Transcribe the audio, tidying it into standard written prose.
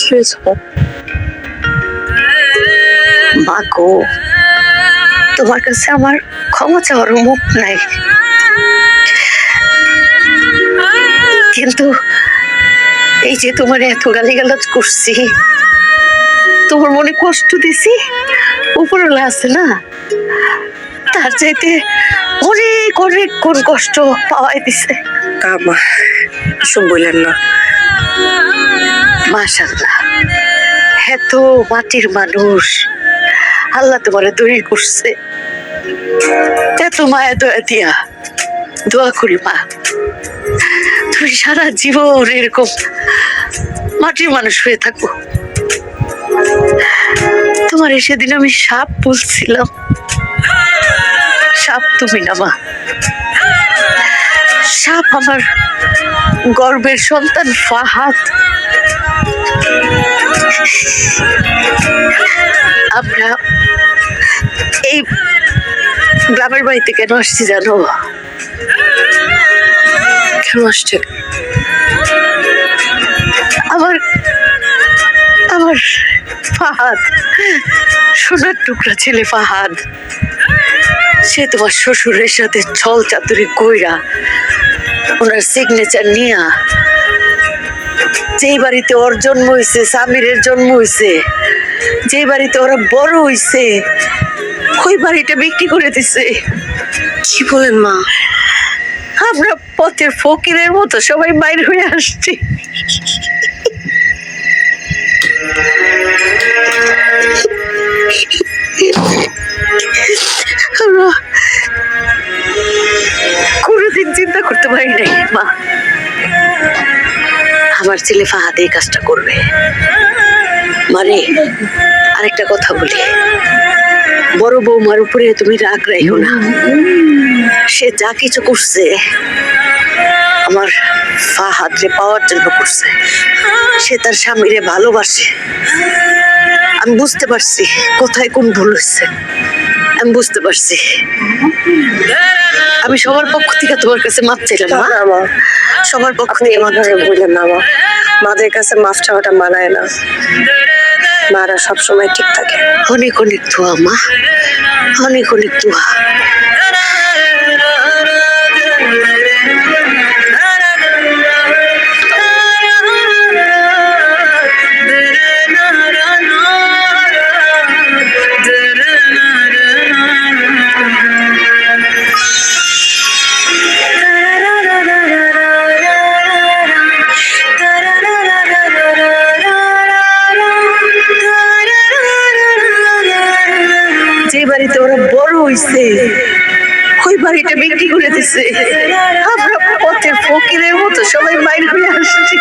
কি হয়েছে? মা গো, তোমার কাছে আমার ক্ষমা চাওয়ার মুখ নাই, কিন্তু এই যে তোমার এত গালিগালাজ করছি, তোমার মনে কষ্ট দিছি, উপরওয়ালা আছে না, তার চাইতে অনেক অনেক কোন কষ্ট পাওয়াই দিছে। মা এসব বললেন না। মাশাআল্লাহ, এত মাটির মানুষ আল্লাহ তোমারে তৈরি করছে, এত মায়া দয়া দিয়া দোয়া করি মা, তুমি সারা জীবন এরকম মাটির মানুষ হয়ে থাকো। তোমার সেদিন আমি সাপ বলছিলাম, সাপ তুমি না মা, সাপ আমার গর্বের সন্তান ফাহাদ। আমরা এই গ্রামের বাড়িতে কেন আসছি জানো? কেন আসছেন? আমার আমার ফাহাদ, সোনার টুকরা ছেলে ফাহাদ, সে তোমার শ্বশুরের সাথে ছল চাতুরি কইরা ওনার সিগনেচার নিয়া যেই বাড়িতে ওর জন্ম হয়েছে, সামিরের জন্ম হয়েছে, যে বাড়িতে ওরা বড় হয়েছে, ওই বাড়িটা বিক্রি করে দিছে। কি বলেন মা? আমরা পথের ফকিরের মতো সবাই বাইর হয়ে আসছি। আমরা কোনোদিন চিন্তা করতে পারি নাই মা আমার ছেলে ফাহাদ এই কাজটা করবে। মানে আরেকটা কথা বলি, বড় বৌমার উপরে তুমি রাগ রাখো না, সে যা কিছু করছে আমার ফাহাদরে পাওয়ার জন্য করছে। সে তার স্বামীরে ভালোবাসে, আমি বুঝতে পারছি কোথায় কোন ভুল হয়েছে, আমি বুঝতে পারছি। আমি সবার পক্ষ থেকে তোমার কাছে মাপ চাইলাম মা, সবার পক্ষ থেকে মাপ বললেন না মা, মাদের কাছে মাফ চাওয়াটা মানায় না, মারা সবসময় ঠিক থাকে। অনেক অনেক দোয়া মা, অনেক অনেক দোয়া। যে বাড়িতে ওরা বড় হইছে, ওই বাড়িটা বিক্রি করে দিছে। আমরা পথের ফকিরের মতো সবাই বাইরে হয়ে আসছি।